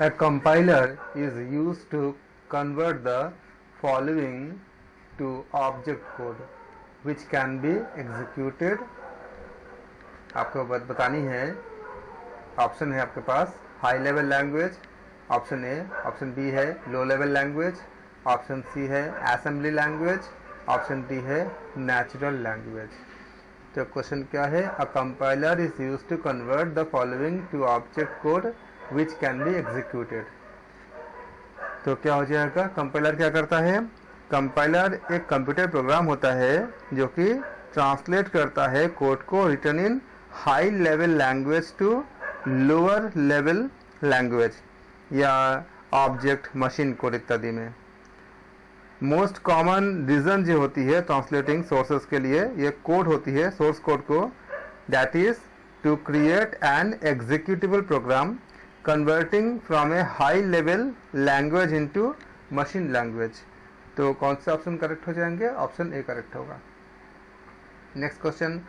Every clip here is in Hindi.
A compiler is used to convert the following to object code which can be executed. आपको बात बतानी है. ऑप्शन है आपके पास high level language, option A, option B है low level language, option C है असेंबली लैंग्वेज, ऑप्शन डी है नेचुरल लैंग्वेज. तो क्वेश्चन क्या है? A compiler is used to convert the following to object code which can be executed. तो क्या हो जाएगा? कंपाइलर क्या करता है? कंपाइलर एक कंप्यूटर प्रोग्राम होता है जो कि ट्रांसलेट करता है कोड को written in high level language to lower level language या ऑब्जेक्ट मशीन कोड इत्यादि में. मोस्ट कॉमन रीजन जो होती है ट्रांसलेटिंग सोर्सेस के लिए ये कोड होती है सोर्स कोड को, that is to create an executable program converting from a high level language into machine language. तो कौन से ऑप्शन करेक्ट हो जाएंगे? ऑप्शन ए करेक्ट होगा. Next question,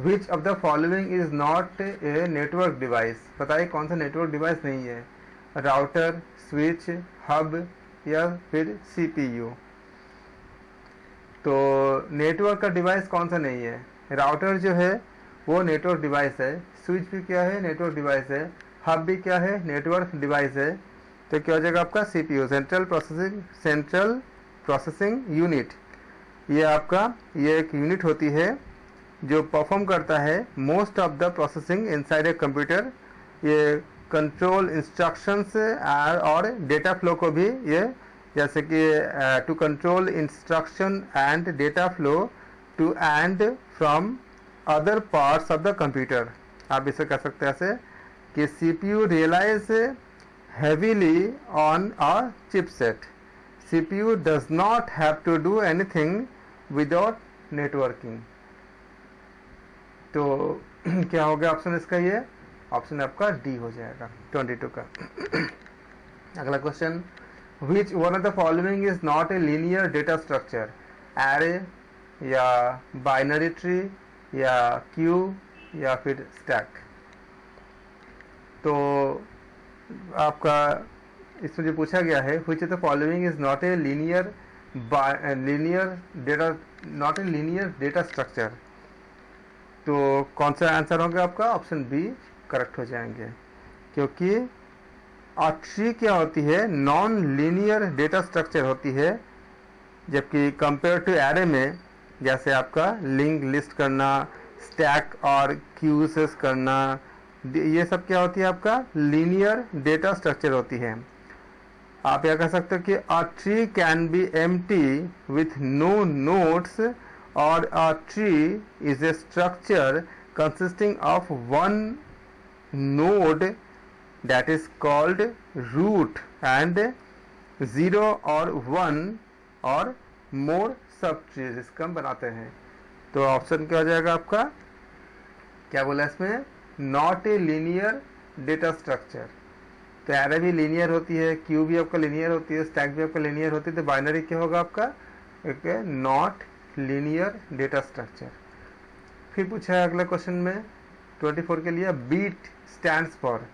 which of the following is not a network device. बताइए कौन सा नेटवर्क डिवाइस नहीं है? राउटर, स्विच, हब या फिर सीपीयू. तो नेटवर्क का डिवाइस कौन सा नहीं है? राउटर जो है वो नेटवर्क डिवाइस है, स्विच भी क्या है? नेटवर्क डिवाइस है, हब भी क्या है? नेटवर्क डिवाइस है. तो क्या हो जाएगा आपका? CPU, central processing unit. ये आपका ये एक यूनिट होती है जो परफॉर्म करता है most of the processing inside a computer. ये कंट्रोल इंस्ट्रक्शंस और डेटा फ्लो को भी ये, जैसे कि to control instruction and data flow to and from other parts of the computer. आप इसे कह सकते हैं ऐसे कि CPU realise heavily on a chipset. CPU does not have to do anything without networking. तो क्या हो गया ऑप्शन इसका? ये ऑप्शन आपका डी हो जाएगा 22 का. अगला question, which one of the following is not a linear data structure. Array या बाइनरी ट्री या क्यू या फिर स्टैक. तो आपका इसमें जो पूछा गया है which of the following is not a linear data structure. तो कौन सा आंसर होगा आपका? ऑप्शन बी करेक्ट हो जाएंगे, क्योंकि ट्री क्या होती है? नॉन लीनियर डेटा स्ट्रक्चर होती है, जबकि कंपेयर टू एरे में जैसे आपका लिंक लिस्ट करना, स्टैक और क्यूसेस करना, ये सब क्या होती है? आपका लीनियर डेटा स्ट्रक्चर होती है. आप यह कह सकते हो कि a tree can be empty with no nodes or a tree is a structure consisting of one node that is called root and 0 or 1 or more sub trees इसका हम बनाते हैं. तो ऑप्शन क्या हो जाएगा आपका? क्या बोला इसमें? Not a linear data structure. तो एरे भी लीनियर होती है, क्यू भी आपका लीनियर होती है, स्टैक भी आपका लीनियर होती है. तो बाइनरी क्या होगा आपका? एक नॉट लीनियर डेटा स्ट्रक्चर. फिर पूछा है अगले क्वेश्चन में 24 के लिए, बीट स्टैंड्स फॉर.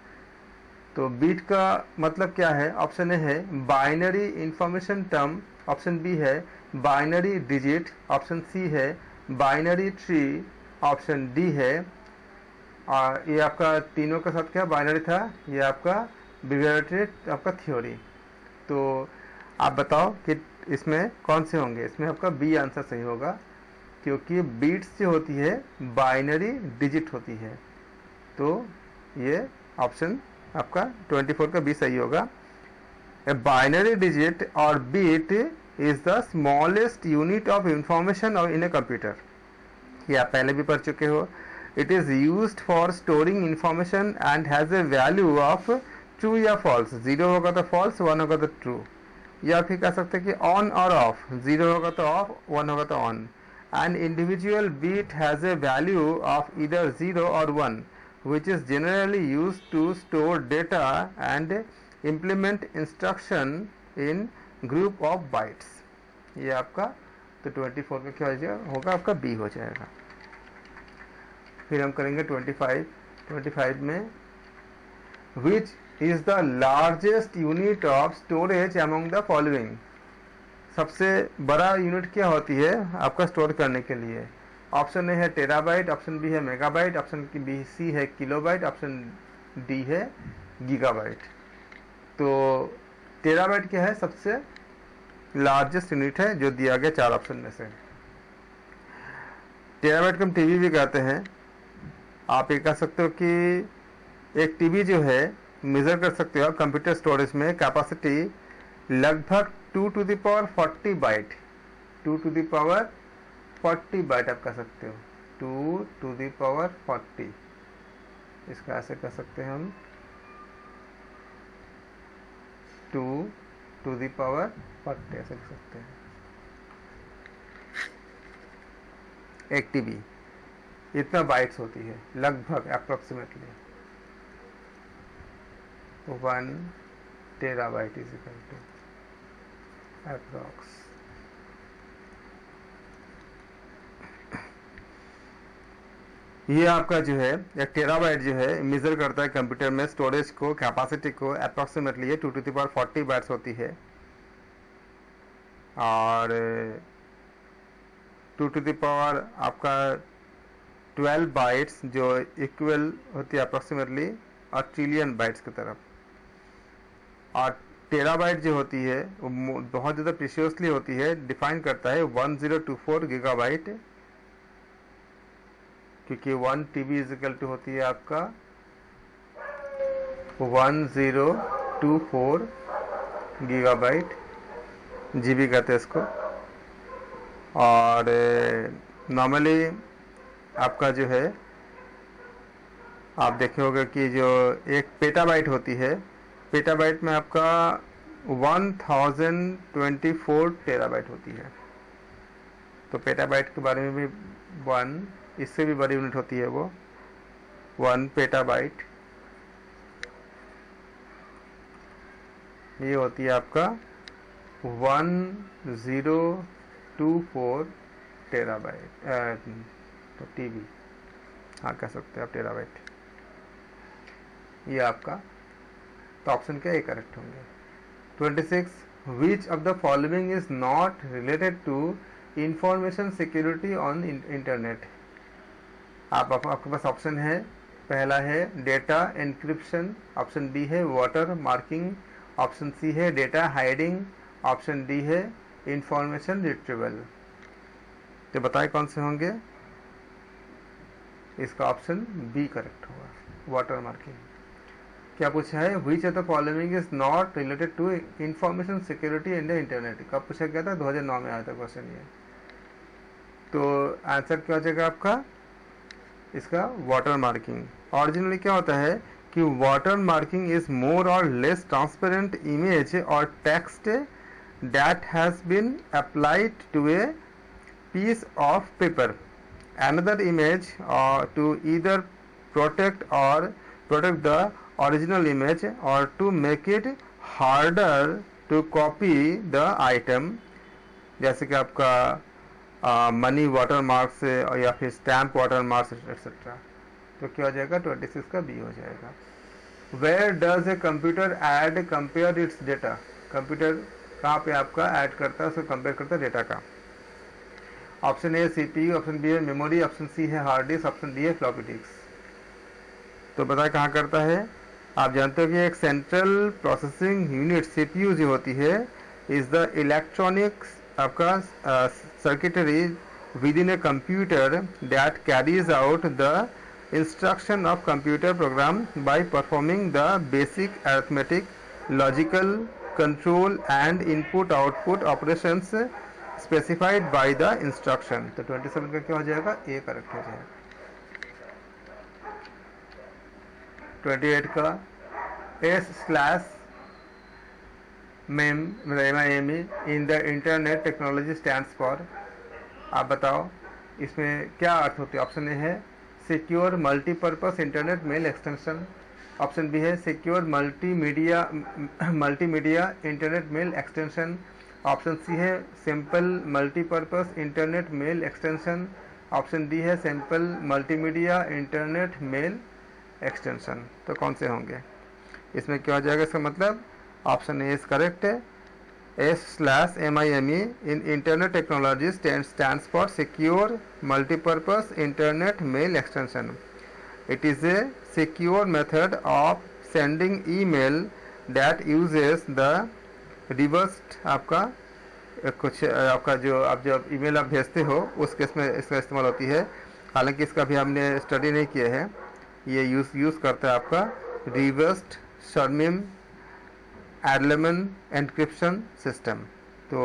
तो बीट का मतलब क्या है? ऑप्शन ए है binary information term, option B है बाइनरी डिजिट, ऑप्शन सी है बाइनरी ट्री, ऑप्शन डी है ये आपका तीनों का साथ क्या बाइनरी था, ये आपका बिहेवियरेटिव आपका थ्योरी. तो आप बताओ कि इसमें कौन से होंगे? इसमें आपका बी आंसर सही होगा, क्योंकि बीट्स जो होती है बाइनरी डिजिट होती है. तो ये ऑप्शन आपका 24 का बी सही होगा. ए बाइनरी डिजिट और bit is the smallest unit of information in a computer. ये आप पहले भी पढ़ चुके हो. It is used for storing information and has a value of true या फॉल्स. 0 होगा तो फॉल्स, 1 होगा तो ट्रू. या फिर कह सकते हैं कि ऑन और ऑफ. 0 होगा तो ऑफ, 1 होगा तो on. An individual bit has a value of either 0 और 1 which is generally use to store data and implement instruction in group of bytes. ये आपका तो 24 का क्या हो जाएगा? होगा आपका बी हो जाएगा. फिर हम करेंगे 25 में, which is the largest unit of storage among the following. सबसे बड़ा यूनिट क्या होती है आपका स्टोर करने के लिए? ऑप्शन ए है टेराबाइट, ऑप्शन बी है मेगाबाइट, ऑप्शन बी सी है किलोबाइट, ऑप्शन डी है गीगाबाइट। तो टेराबाइट क्या है? सबसे लार्जेस्ट यूनिट है जो दिया गया 4 ऑप्शन में से। टेराबाइट को हम टीबी भी कहते हैं। आप ये कह सकते हो कि एक टीबी जो है मेजर कर सकते हो कंप्यूटर स्टोरेज में कैपेसिटी लगभग 2 to the power 40 byte, 2 to the power 40 byte आप कह सकते हो, 2 टू द पावर 40। इसका ऐसे कह सकते हैं हम 2 टू द पावर 40 ऐसे कह सकते हैं। एक टीबी इतना बाइट्स होती है लगभग approximately 1 terabyte is equal to approx. ये आपका जो है एक टेराबाइट जो है मेजर करता है कंप्यूटर में स्टोरेज को, कैपेसिटी को। अप्रोक्सीमेटली ये 2 टू द पावर 40 बाइट्स होती है और 2 टू द पावर आपका 12 बाइट्स जो इक्वल होती है अप्रोक्सीमेटली 8 ट्रिलियन बाइट्स की तरफ। और टेराबाइट जो होती है वो बहुत ज़्यादा प्रीशियसली होती है, डिफाइन करता है 1024 गीगाबाइट, क्योंकि 1 टीबी इज इक्वल टू होती है आपका 1024 गीगाबाइट, जीबी कहते हैं इसको। और नॉर्मली आपका जो है आप देखे होगा कि जो एक पेटाबाइट होती है, पेटाबाइट में आपका 1024 टेराबाइट होती है। तो पेटाबाइट के बारे में भी 1, इससे भी बड़ी यूनिट होती है वो 1 पेटाबाइट। ये होती है आपका 1024 टेराबाइट तो टीबी, हाँ कह सकते हैं आप टेराबाइट। ये आपका तो ऑप्शन क्या ये करेक्ट होंगे। 26 which of the following is not related to information security on internet. आपके पास ऑप्शन है, पहला है डेटा एन्क्रिप्शन, ऑप्शन बी है वाटर मार्किंग, ऑप्शन सी है डेटा हाइडिंग, ऑप्शन डी है इंफॉर्मेशन रिट्रीवल। तो बताएं कौन से होंगे? इसका ऑप्शन बी करेक्ट होगा, वाटर मार्किंग। क्या पूछा है? Which of the following is not related to information security in the internet. कब पूछा गया था? 2009 में आया था क्वेश्चन ये। तो आंसर क्या हो जाएगा आपका इसका? Water marking. ओरिजिनली क्या होता है कि water marking is more or less transparent image or text that has been applied to a piece of paper, another image to either protect the original image or to make it harder to copy the item। जैसे कि आपका मनी वाटर मार्क से या फिर स्टैम्प वाटर मार्क्स एक्सेट्रा। तो क्या हो जाएगा? 26 का बी हो जाएगा। Where does a computer add compare its data? Computer कहाँ पे आपका ऐड करता है, उसको कंपेयर करता है डेटा का। Option A CPU, option B है मेमोरी, ऑप्शन सी है हार्ड डिस्क, ऑप्शन डी है फ्लॉपी डिस्क। तो बताए कहाँ करता है? आप जानते हो कि एक सेंट्रल प्रोसेसिंग यूनिट सीपीयू जो होती है इज द इलेक्ट्रॉनिक्स आपका circuitry with in a computer that carries out the instruction of computer programme by performing the basic arithmetic logical control and input output operations specified by the instruction. तो 27 का क्या हो जाएगा? ए करेक्ट हो जाएगा। 28 का S/MIME in the internet technology stands for. आप बताओ इसमें क्या अर्थ होती है? ऑप्शन ए है secure multipurpose internet mail extension, option B है secure multimedia internet mail extension, option C है simple multipurpose internet mail extension, option D है simple multimedia internet mail extension. तो कौन से होंगे? इसमें क्या हो जाएगा, इसका मतलब ऑप्शन ए इज करेक्ट है। S/MIME in Internet Technology stands for Secure Multipurpose Internet Mail Extension. It is a secure method of sending email that uses the reversed आपका कुछ आपका जो आप जब ईमेल आप भेजते हो उस केस में इसका इस्तेमाल होती है। हालांकि इसका भी हमने स्टडी नहीं किया है। ये यूज़ करता है आपका रिवर्स्ड शर्मिम एडलेमन एनक्रिप्शन सिस्टम। तो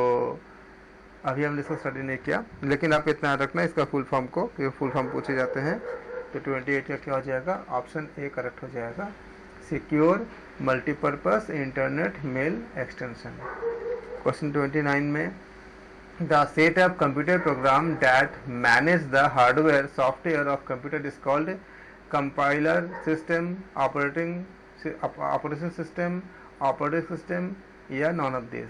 अभी हमने इसका स्टडी नहीं किया, लेकिन आप इतना रखना इसका फुल फॉर्म को, कि फुल फॉर्म पूछे जाते हैं। तो 28 का क्या हो जाएगा, ऑप्शन ए करेक्ट हो जाएगा, secure multipurpose internet mail extension. Question 29 में the set of computer program that manage the hardware software of computer is called compiler system, operation system, operating system या नॉन ऑफ दिस।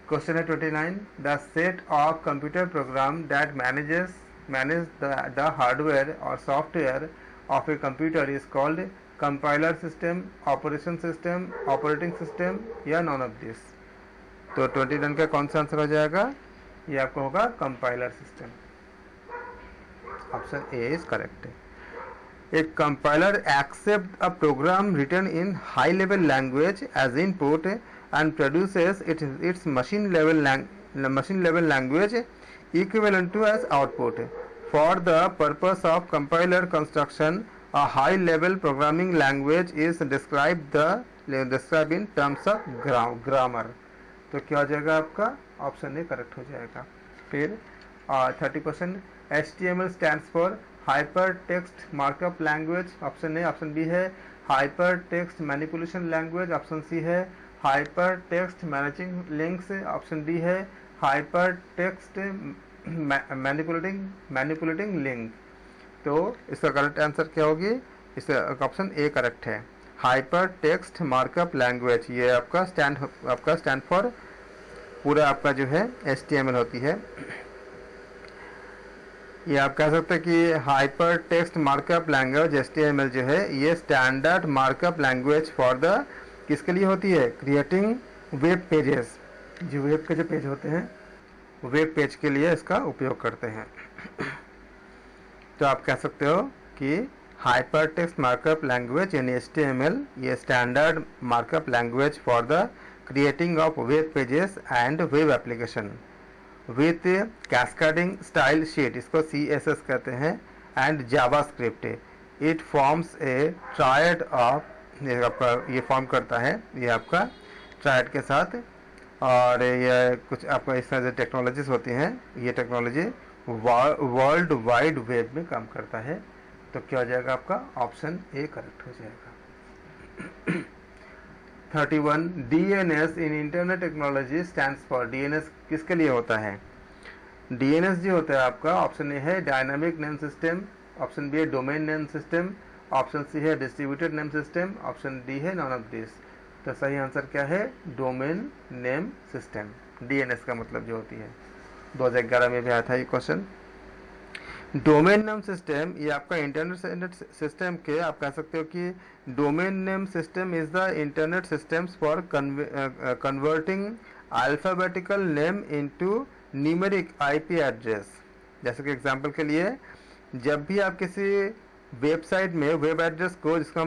क्वेश्चन है 29 the set of computer program that manage the hardware और software of a computer is called compiler system, operation system, operating system या नॉन ऑफ दिस। तो 29 का कौन सा आंसर हो जाएगा, ये आपको होगा compiler system. Option A is correct है। A compiler accepts a program written in high level language as input and produces its machine level language equivalent to as output. For the purpose of compiler construction, a high level programming language is described in terms of grammar. तो क्या हो जाएगा आपका, ऑप्शन ए करेक्ट हो जाएगा। फिर 30% HTML stands for hyper text markup language, option A. Option B है hyper text manipulation language, option C है hyper text managing links, option D है हाइपर टेक्स्ट मैनिपुलेटिंग लिंक। तो इसका करेक्ट आंसर क्या होगी, इसका ऑप्शन ए करेक्ट है, हाइपर टेक्स्ट मार्कअप लैंग्वेज। ये आपका स्टैंड फॉर पूरा आपका जो है HTML होती है। ये आप कह सकते हैं कि hyper text markup language HTML जो है ये standard markup language for the किसके लिए होती है, क्रिएटिंग वेब पेजेस। जो वेब के जो पेज होते हैं वेब पेज के लिए इसका उपयोग करते हैं। तो आप कह सकते हो कि हाइपर टेक्स्ट मार्कअप लैंग्वेज यानी HTML ये standard markup language for the creating of web pages and web application with cascading style sheet, इसको CSS कहते हैं, and JavaScript. It forms a triad of, ये फॉर्म करता है ये आपका ट्रायड के साथ। और ये कुछ आपका इस तरह से टेक्नोलॉजीज होती हैं, ये टेक्नोलॉजी वर्ल्ड वाइड वेब में काम करता है। तो क्या हो जाएगा आपका, ऑप्शन ए करेक्ट हो जाएगा। 31 DNS in internet technology stands for, DNS किसके लिए होता है, DNS जो होता है आपका, ऑप्शन ए है dynamic name system, option B है domain name system, option C है distributed name system, option D है नॉन ऑफ दिस। तो सही आंसर क्या है, डोमेन नेम सिस्टम, DNS का मतलब जो होती है। 2011 में भी आया था ये क्वेश्चन। डोमेन नेम सिस्टम ये आपका इंटरनेट सिस्टम के, आप कह सकते हो कि domain name system is the internet systems for converting alphabetical name into numeric IP address. जैसे कि एग्जांपल के लिए, जब भी आप किसी वेबसाइट में वेब एड्रेस को जिसका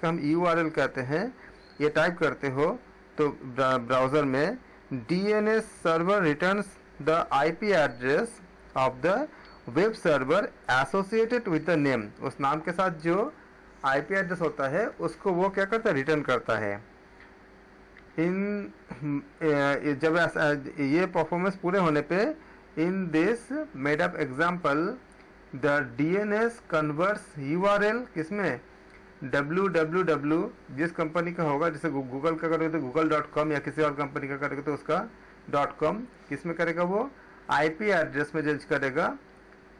हम URL कहते हैं ये टाइप करते हो, तो ब्राउज़र में DNS server returns the IP address of the web server associated with the name. उस नाम के साथ जो IP एड्रेस होता है उसको वो क्या करता है, रिटर्न करता है। जब ये परफॉर्मेंस पूरे होने पे, in this made up example the DNS converts URL किसमें, www जिस कंपनी का होगा, जैसे गूगल का करोगे तो google.com या किसी और कंपनी का करोगे तो उसका .com, किसमें करेगा वो IP एड्रेस में जज करेगा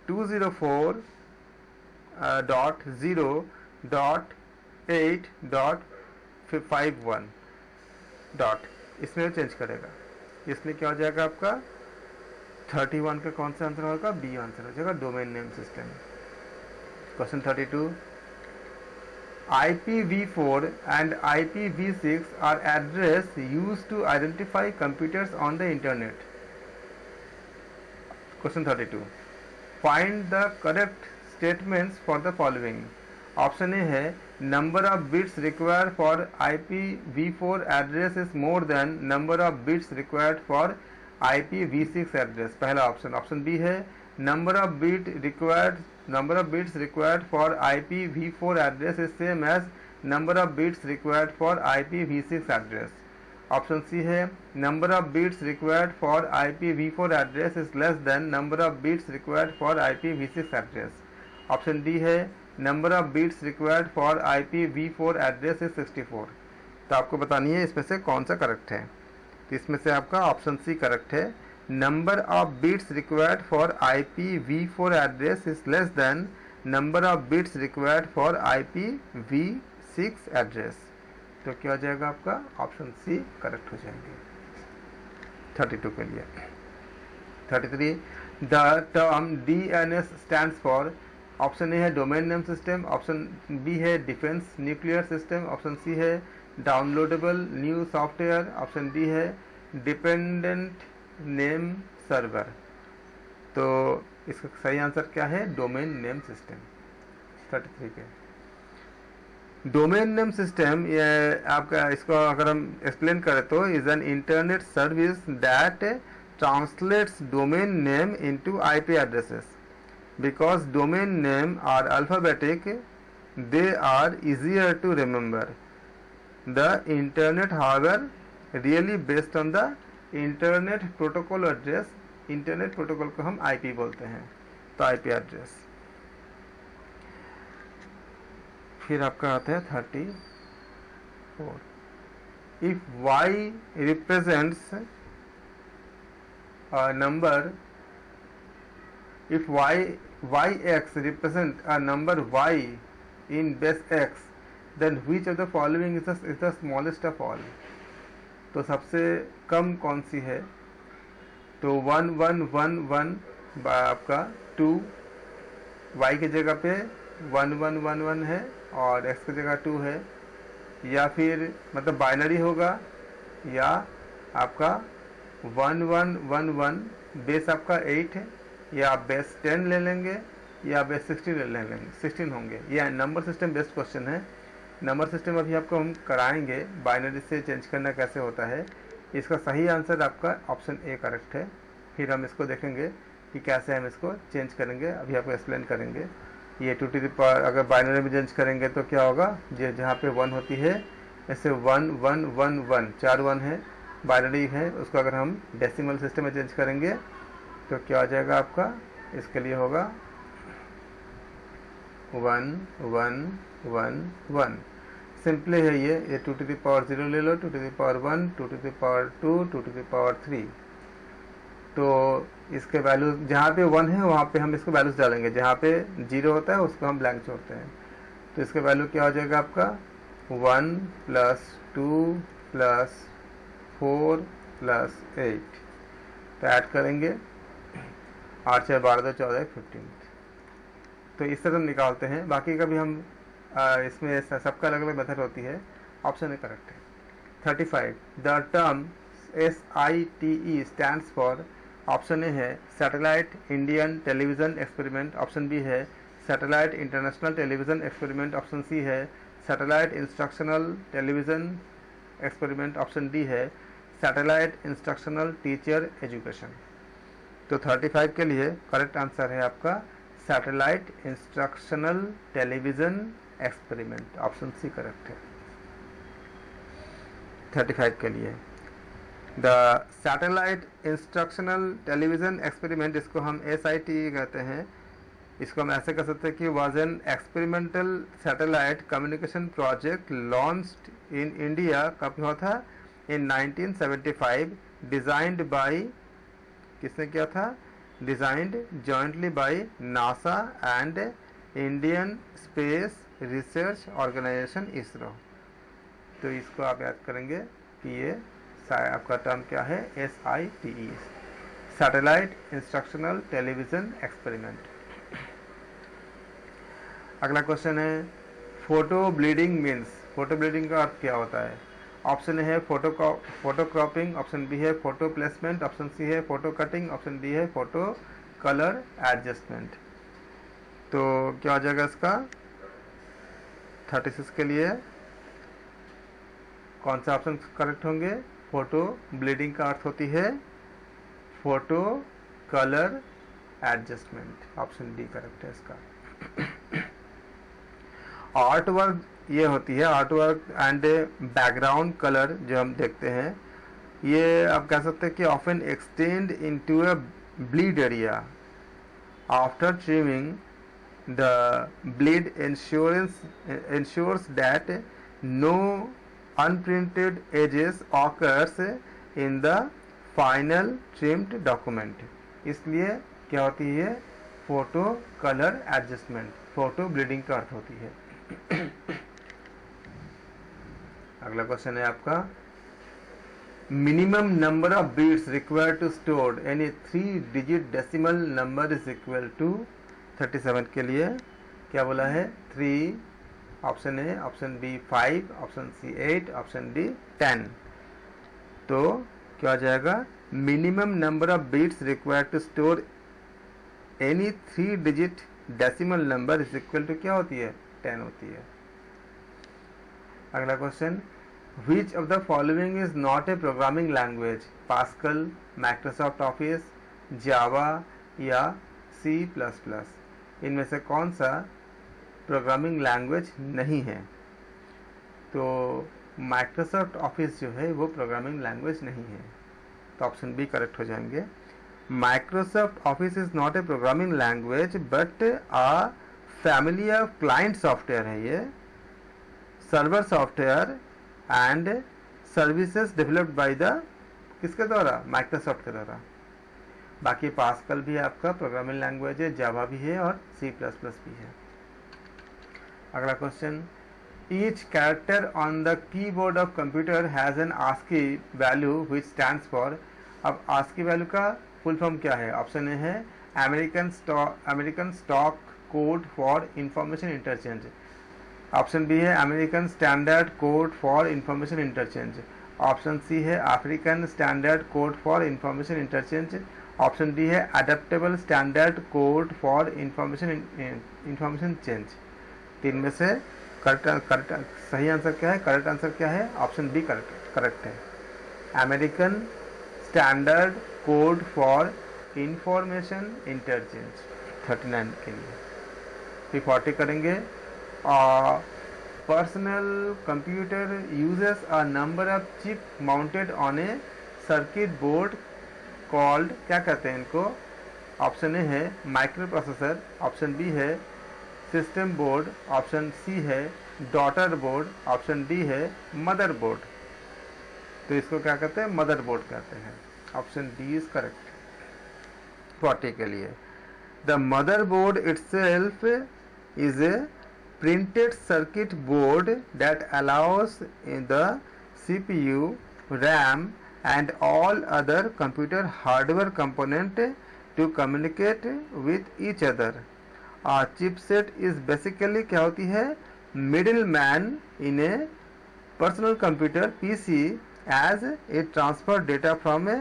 204.0.8.51 डॉट, इसमें चेंज करेगा। इसमें क्या हो जाएगा आपका 31 का कौन सा आंसर होगा, बी आंसर हो जाएगा, domain name system. Question 32 IPv4 and IPv6 are address used to identify computers on the internet. Question 32. Find the correct statements for the following. Option A है number of bits required for IPv4 address is more than number of bits required for IPv6 address. पहला ऑप्शन. ऑप्शन बी है number of bits required for IPv4 address is same as number of bits required for IPv6 address. Option C है number of bits required for IPv4 address is less than number of bits required for IPv6 address. Option D है number of bits required for IPv4 address is 64. तो आपको बतानी है इसमें से कौन सा करेक्ट है. तो इसमें से आपका ऑप्शन सी करेक्ट है. Number of bits required for IPv4 address is less than number of bits required for IPv6 address. तो क्या हो जाएगा आपका ऑप्शन सी करेक्ट हो जाएंगे 32 के लिए. 33. The term DNS stands for. Option A है domain name system, option B है defence nuclear system, option C है downloadable new software, option D है डिपेंडेंट नेम सर्वर. तो इसका सही आंसर क्या है? Domain name system. 33 के डोमेन नेम सिस्टम ये आपका, इसको अगर हम एक्सप्लेन करें तो is an internet service that translates domain name into IP addresses. Because domain name are alphabetic, they are easier to remember. The internet, however, really based on the internet protocol address. internet protocol को हम IP बोलते हैं, तो IP एड्रेस. फिर आपका आता है 34. If y represents a number, if yx represent a number y in base x, then which of the following is the smallest of all. तो सबसे कम कौन सी है? तो 1 1 1 1 आपका 2 y की जगह पे 1 1 1 1 है और x की जगह 2 है, या फिर मतलब बाइनरी होगा, या आपका 1 1 1 1 बेस आपका 8 है, या आप बेस 10 ले लेंगे, या बेस 16 ले लेंगे, 16 होंगे. यह नंबर सिस्टम बेस्ड क्वेश्चन है. नंबर सिस्टम अभी आपको हम कराएंगे बाइनरी से चेंज करना कैसे होता है. इसका सही आंसर आपका ऑप्शन ए करेक्ट है. फिर हम इसको देखेंगे कि कैसे हम इसको चेंज करेंगे, अभी आपको एक्सप्लेन करेंगे. ये 2 टू द पावर अगर बाइनरी में चेंज करेंगे तो क्या होगा, जहाँ पे 1 होती है ऐसे 1 1 1 1 4 1 है, बाइनरी है, उसको अगर हम डेसिमल सिस्टम में चेंज करेंगे तो क्या हो जाएगा आपका, इसके लिए होगा 1 1 1 1. सिंपली है ये 2 टू द पावर 0 ले लो, 2 to the power 1, 2 to the power 2, 2 to the power 3. तो इसके वैल्यू जहाँ पे 1 है वहाँ पे हम इसको वैल्यूज डालेंगे, जहाँ पे 0 होता है उसको हम ब्लैंक छोड़ते हैं. तो इसका वैल्यू क्या हो जाएगा आपका 1 + 2 + 4 + 8. तो ऐड करेंगे 8 6 12 2 14 15. तो इस तरह हम निकालते हैं. बाकी का भी हम इसमें सबका अलग अलग मेथड होती है. ऑप्शन ए करेक्ट है. 35. The term SITE stands for. Option A है satellite Indian television experiment, option B है satellite international television experiment, option C है satellite instructional television experiment, option D है सैटेलाइट इंस्ट्रक्शनल टीचर एजुकेशन. तो 35 के लिए करेक्ट आंसर है आपका satellite instructional television experiment, option C correct है 35 के लिए. The satellite instructional television experiment, इसको हम SITE कहते हैं. इसको हम ऐसे कह सकते हैं कि was an experimental satellite communication project launched in India. कब हुआ था? इन 1975. डिज़ाइंड बाय, किसने किया था? Designed jointly by NASA and Indian space research organisation ISRO. तो इसको आप याद करेंगे कि ये आपका टर्म क्या है? SITE, satellite instructional television experiment. अगला क्वेश्चन है photo bleeding means, photo bleeding का अर्थ क्या होता है? ऑप्शन ए है फोटो क्रॉपिंग, ऑप्शन बी है फोटो प्लेसमेंट, ऑप्शन सी है फोटो कटिंग, ऑप्शन डी है फोटो कलर एडजस्टमेंट। तो क्या हो जाएगा इसका 36 के लिए कौन सा ऑप्शन करेक्ट होंगे? फोटो ब्लीडिंग का अर्थ होती है photo colour adjustment, option D correct है इसका। आर्ट वर्क ये होती है, art work and background colour जो हम देखते हैं, ये आप कह सकते हैं कि often extend into a bleed area after trimming the bleed ensures that no unprinted edges occurs in the final trimmed document। इसलिए क्या होती है? Photo colour adjustment, photo bleeding का अर्थ होती है। अगला क्वेश्चन है आपका, minimum number of bits required to store any 3 digit decimal number is equal to 37 के लिए क्या बोला है? 3, option A, option B 5, option C 8, option D 10। तो क्या हो जाएगा? Minimum number of bits required to store any 3 digit decimal number is equal to क्या होती है? 10 होती है। अगला question, which of the following is not a programming language? Pascal, Microsoft office, Java या C++? इनमें से कौन सा प्रोग्रामिंग लैंग्वेज नहीं है? तो माइक्रोसॉफ्ट ऑफिस जो है वो प्रोग्रामिंग लैंग्वेज नहीं है, तो ऑप्शन बी करेक्ट हो जाएंगे। Microsoft office is not a programming language but a family of client software है, ये server software and services developed by the किसके द्वारा? माइक्रोसॉफ्ट के द्वारा। बाकी पास्कल भी आपका प्रोग्रामिंग लैंग्वेज है, जावा भी है और C++ भी है। अगला question, each character on the keyboard of computer has an ASCII value which stands for. अब ASCII वैल्यू का फुल फॉर्म क्या है? ऑप्शन ए है American stock code for information interchange, option B है American standard code for information interchange, option C है African standard code for information interchange, option D है adaptable standard code for information change. तीन में से करेक्ट सही आंसर क्या है? करेक्ट आंसर क्या है? ऑप्शन बी करेक्ट है, American standard code for information interchange. 39 के लिए फिर 40 करेंगे। Personal computer uses a number of chip mounted on a circuit board called, क्या कहते हैं इनको? ऑप्शन ए है माइक्रो प्रोसेसर, ऑप्शन बी है सिस्टम बोर्ड, ऑप्शन सी है डॉटर बोर्ड, ऑप्शन डी है मदर बोर्ड। तो इसको क्या कहते हैं? मदर बोर्ड कहते हैं, ऑप्शन डी इज करेक्ट 40 के लिए। The mother board itself is a printed circuit board that allows the CPU, RAM and all other computer hardware component to communicate with each other। chipset is basically क्या होती है? middleman in a personal computer PC as it transfer data from a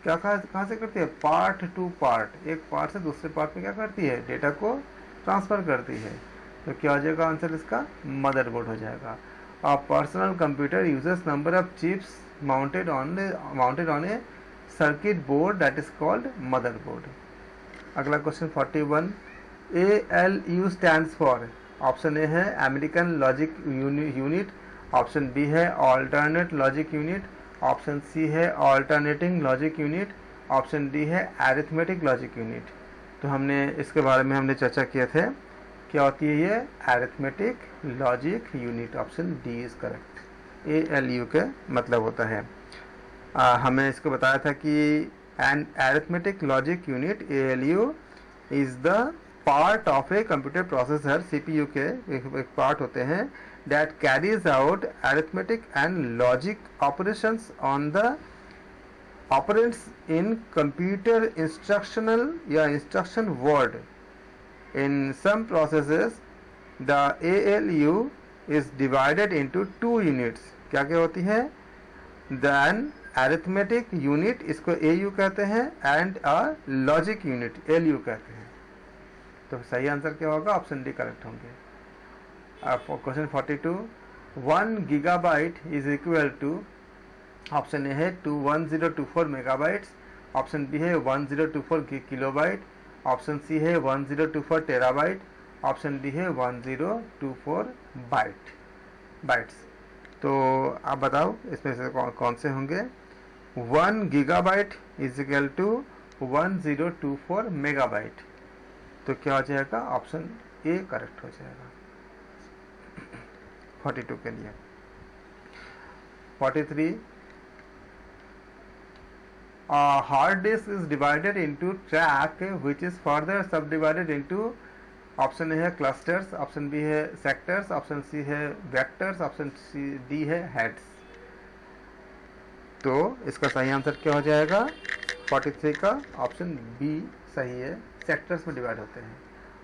कहाँ से करती है? पार्ट टू पार्ट, एक पार्ट से दूसरे पार्ट में क्या करती है? डेटा को ट्रांसफर करती है। तो क्या हो जाएगा आंसर इसका? मदरबोर्ड हो जाएगा। और personal computer uses number of chips mounted on a circuit board that is called motherboard. अगला question 41, ALU stands for. Option A है American logic unit, option B है alternate logic unit, option C है alternating logic unit, option D है अरिथमेटिक लॉजिक यूनिट। तो हमने इसके बारे में हमने चर्चा किए थे, क्या होती है ये? Arithmetic logic unit, option D is correct. ALU के मतलब होता है, हमें इसको बताया था कि an arithmetic logic unit ALU is the part of a computer processor, CPU के एक पार्ट होते हैं, that carries out arithmetic and logic operations on the operands in computer instructional या instruction word. In some processes the ALU is divided into 2 units, क्या क्या होती है, देन अरिथमेटिक यूनिट इसको AU कहते हैं and a logic unit LU कहते हैं। तो सही आंसर क्या होगा, ऑप्शन डी करेक्ट होंगे। Question 42, 1 gigabyte is equal to, option A है 1024 मेगाबाइट्स, ऑप्शन बी है 1024 किलोबाइट, ऑप्शन सी है 1024 टेराबाइट, ऑप्शन डी है 1024 बाइट्स। तो आप बताओ इसमें से कौन से होंगे। 1 gigabyte is equal to 1024 megabyte, तो क्या हो जाएगा, ऑप्शन ए करेक्ट हो जाएगा 42 के लिए। 43, a hard disk is divided into track which is further subdivided into, option A है क्लस्टर्स, ऑप्शन बी है सेक्टर्स, ऑप्शन सी है वेक्टर्स, ऑप्शन डी है हेड्स। तो इसका सही आंसर क्या हो जाएगा 43 का, ऑप्शन बी सही है, सेक्टर्स में डिवाइड होते हैं।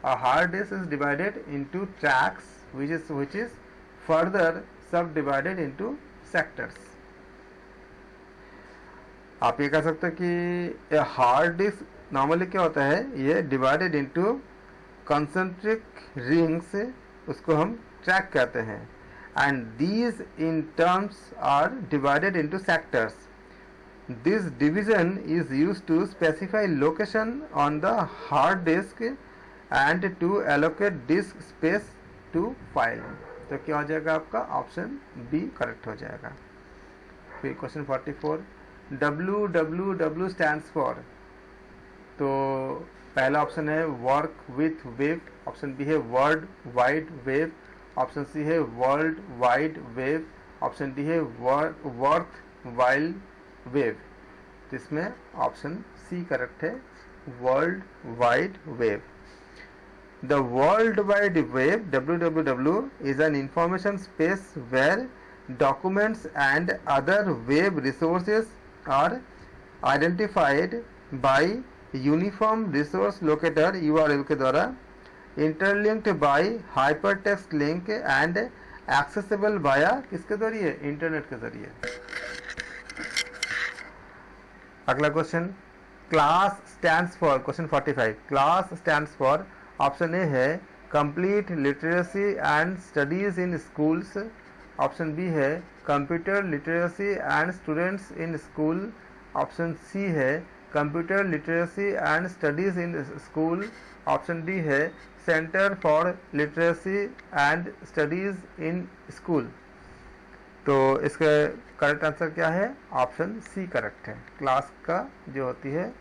A hard disk is divided into tracks which is further subdivided into sectors। आप ये कह सकते हैं कि हार्ड डिस्क नॉर्मली क्या होता है, ये डिवाइडेड इनटू कंसेंट्रिक रिंग्स, उसको हम ट्रैक कहते हैं, and these in terms are divided into sectors. This division is used to specify location on the hard disk and to allocate disk space to file. तो क्या हो जाएगा आपका, ऑप्शन बी करेक्ट हो जाएगा। फिर क्वेश्चन 44, WWW स्टैंड्स फॉर, तो पहला ऑप्शन है work with wave, option B है world wide wave, option C है world wide wave, option D है वर्थ वाइल्ड वेव। तो इसमें ऑप्शन सी करेक्ट है, world wide wave. The World Wide Web (WWW) is an information space where documents and other web resources are identified by uniform resource locator URL के द्वारा, interlinked by hypertext link and accessible via किसके जरिए, इंटरनेट के जरिए। अगला question, class stands for, question 45, class stands for, option A है complete literacy and studies in schools, option B है computer literacy and students in school, option C है computer literacy and studies in school, option D है centre for literacy and studies in school. तो इसका करेक्ट आंसर क्या है, ऑप्शन सी करेक्ट है। क्लास का जो होती है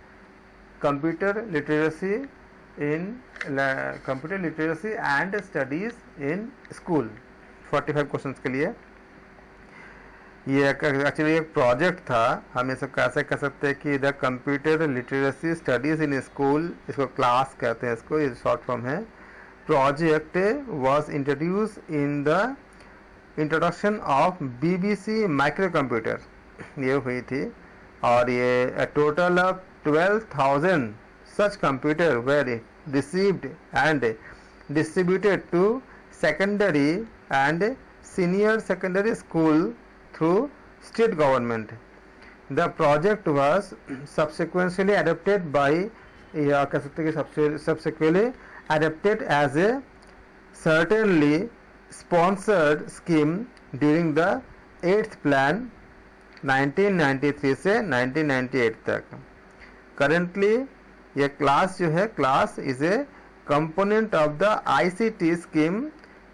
computer literacy and studies in school. 45 questions के लिए ये एक्चुअली एक प्रोजेक्ट था, हम ये सब कैसे कह सकते हैं कि the computer literacy studies in school, इसको क्लास कहते हैं, इसको ये शॉर्ट फॉर्म है। Project was introduce in the introduction of BBC micro computer, ये हुई थी, और ये total of 12,000 such computer were received and distributed to secondary and senior secondary school through state government. The project was subsequently adopted by, या कह सकते हैं कि subsequently adopted as a certainly sponsored scheme during the 8th plan 1993 से 1998 तक। Currently ये क्लास जो है, class is a component of the ICT scheme.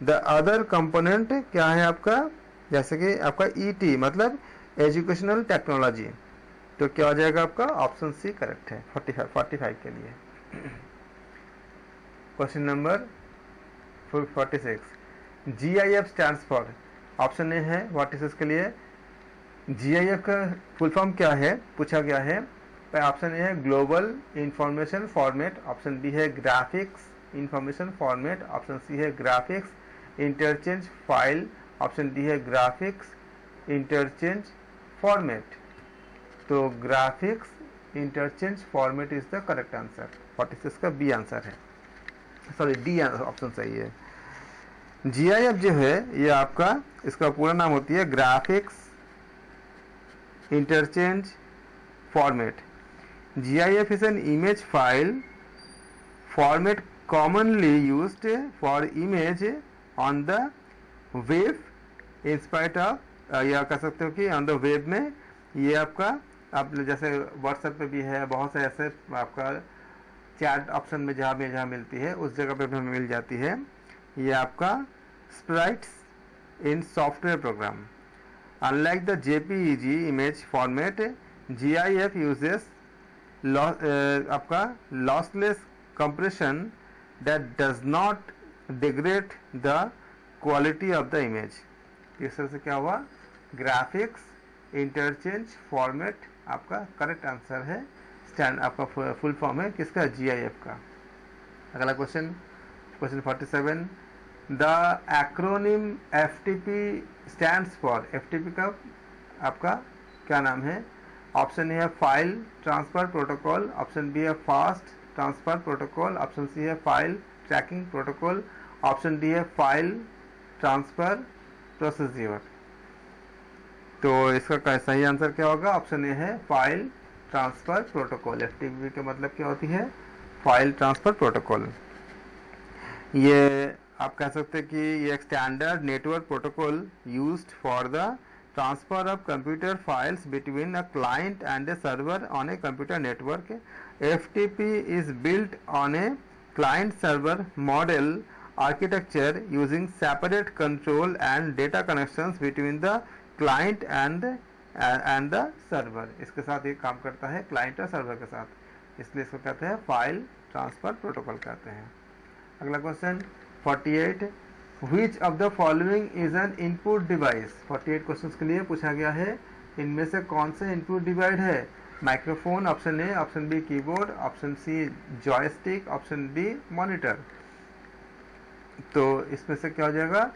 The other component क्या है आपका, जैसे कि आपका ET मतलब एजुकेशनल टेक्नोलॉजी। तो क्या हो जाएगा आपका, ऑप्शन सी करेक्ट है 45 के लिए। Question number 46, GIF stands for, option A है 46 के लिए GIF का फुल फॉर्म क्या है, पूछा गया है। ऑप्शन ए है global information format, option B है graphics information format, option C है graphics interchange file, option D है ग्राफिक्स इंटरचेंज फॉर्मेट। तो graphics interchange format is the correct answer, 46 का बी आंसर है, सॉरी डी ऑप्शन सही है। GIF जो है ये आपका, इसका पूरा नाम होती है graphics interchange format. GIF is an image file format commonly used for image on the web in spite of, या कह सकते हो कि ऑन द वेब में ये आपका, आप जैसे व्हाट्सएप पे भी है, बहुत से ऐसे आपका चैट ऑप्शन में जहाँ मिलती है उस जगह पे भी हमें मिल जाती है। ये आपका sprites in software program. Unlike the JPEG image format, GIF uses आपका lossless compression that does not degrade the quality of the image. इस तरह से क्या हुआ, ग्राफिक्स इंटरचेंज फॉर्मेट आपका करेक्ट आंसर है। स्टैंड आपका फुल फॉर्म है किसका, GIF का। अगला question, question 47, the acronym FTP stands for, FTP का आपका क्या नाम है? ऑप्शन ए है file transfer protocol, option B है fast transfer protocol, option C है file tracking protocol, option D है फाइल ट्रांसफर प्रोसीजर। तो इसका सही आंसर क्या होगा? ऑप्शन ए है फाइल ट्रांसफर प्रोटोकॉल। FTP का मतलब क्या होती है? File transfer protocol. ये आप कह सकते हैं कि ये एक standard network protocol used for the transfer of computer files between a client and a server on a computer network. FTP is built on a client-server model architecture using separate control and data connections between the client and the server. इसके साथ ये काम करता है client और server के साथ, इसलिए इसको कहते हैं फाइल ट्रांसफर प्रोटोकॉल कहते हैं। अगला question 48, Which of the following is an input device? 48 questions के लिए पूछा गया है, इनमें से कौन सा इनपुट डिवाइस है? Microphone option A, option B keyboard, option C joystick, option D monitor. तो इसमें से क्या हो जाएगा?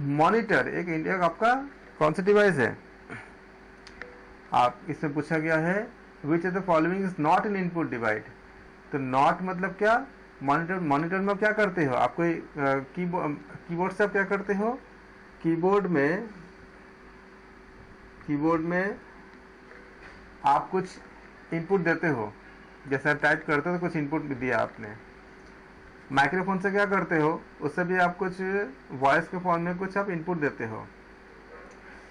मॉनिटर एक इंडिया आपका कौन सा डिवाइस है? आप इसमें पूछा गया है which of the following is not an input device. तो नॉट मतलब क्या? मॉनिटर में क्या करते हो आप? कोई कीबोर्ड से आप क्या करते हो? कीबोर्ड में आप कुछ इनपुट देते हो, जैसे आप टाइप करते हो तो कुछ इनपुट भी दिया आपने। माइक्रोफोन से क्या करते हो? उससे भी आप कुछ वॉइस के फॉर्म में कुछ आप इनपुट देते हो।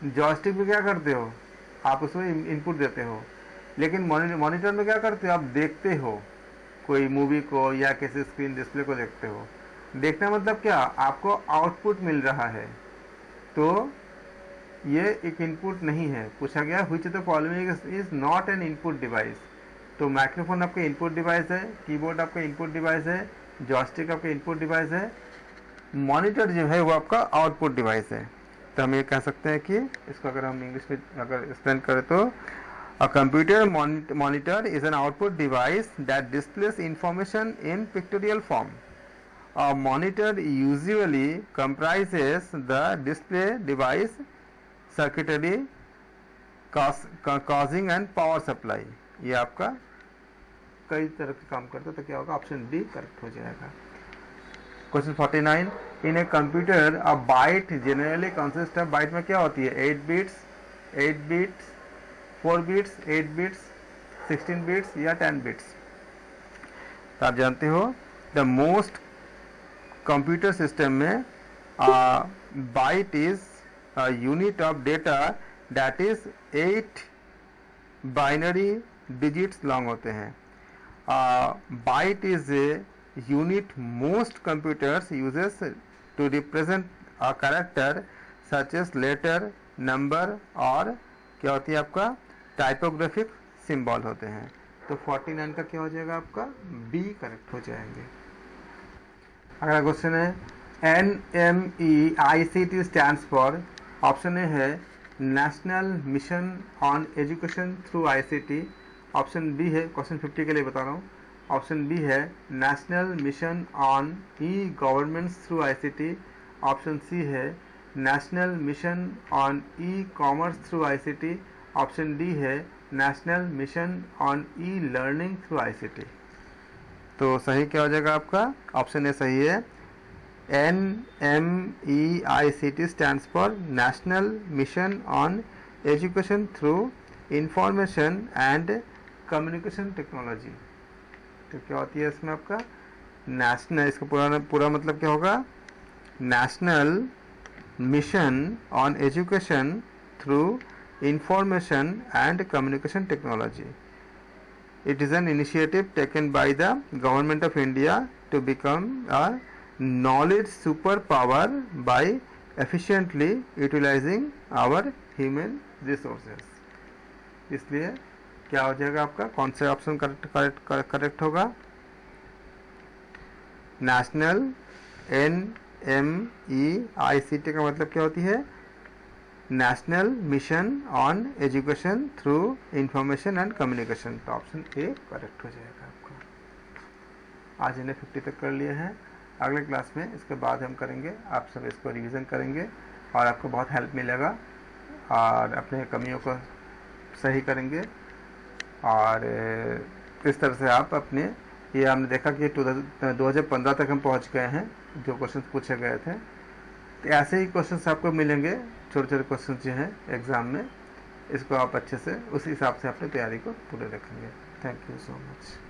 जॉयस्टिक में क्या करते हो? आप उसमें इनपुट देते हो। लेकिन मॉनिटर में क्या करते हो? आप देखते हो कोई मूवी को या किसी स्क्रीन डिस्प्ले को देखते हो। देखना मतलब क्या? आपको आउटपुट मिल रहा है, तो ये एक इनपुट नहीं है। पूछा गया which of the following is not an input device. तो माइक्रोफोन आपका इनपुट डिवाइस है, कीबोर्ड आपका इनपुट डिवाइस है, जॉयस्टिक आपका इनपुट डिवाइस है, मॉनिटर जो है वो आपका आउटपुट डिवाइस है। तो हम ये कह सकते हैं कि इसको अगर हम इंग्लिश में अगर एक्सप्लेन करें तो a computer monitor is an output device that displays information in pictorial form. A monitor usually comprises the display device, circuitry, causing and power supply. ये आपका कई तरह के काम करता है, तो क्या होगा? ऑप्शन डी करेक्ट हो जाएगा। Question 49, in a computer a byte generally consist of, byte में क्या होती है? 8 बिट्स 4 बिट्स 8 बिट्स 16 बिट्स या 10 बिट्स। तो आप जानते हो द मोस्ट कंप्यूटर सिस्टम में byte is unit of data that is 8 binary digits long होते हैं। Byte is a unit most computers uses to represent a character such as letter, number और क्या होती है आपका टाइपोग्राफिक सिंबल होते हैं। तो 49 का क्या हो जाएगा? आपका बी करेक्ट हो जाएंगे। अगला क्वेश्चन है NMEICT stands for, option A है national mission on education through ICT, option B है, क्वेश्चन 50 के लिए बता रहा हूँ, ऑप्शन बी है national mission on e-governance through ICT, option C है national mission on e-commerce through ICT, option D है national mission on e-learning through ICT। तो सही क्या हो जाएगा आपका? ऑप्शन ए सही है NMEICT stands for National Mission on Education through Information and Communication Technology। तो क्या होती है इसमें आपका नेशनल, इसका पूरा मतलब क्या होगा, national mission on education through information and communication technology. It is an initiative taken by the Government of India to become a knowledge superpower by efficiently utilizing our human resources। इसलिए क्या हो जाएगा आपका, कौन सा ऑप्शन करेक्ट होगा, नेशनल NMEICT का मतलब क्या होती है, national mission on education through information and communication. तो ऑप्शन ए करेक्ट हो जाएगा आपका। आज इन्हें 50 तक कर लिए हैं। अगले क्लास में इसके बाद हम करेंगे, आप सब इसको रिवीजन करेंगे और आपको बहुत हेल्प मिलेगा और अपने कमियों को सही करेंगे। और इस तरह से आप अपने, ये हमने देखा कि 2015 तक हम पहुंच गए हैं जो क्वेश्चन पूछे गए थे। तो ऐसे ही क्वेश्चंस आपको मिलेंगे, छोटे छोटे क्वेश्चन जो हैं एग्ज़ाम में, इसको आप अच्छे से उस हिसाब से अपनी तैयारी को पूरे रखेंगे। Thank you so much.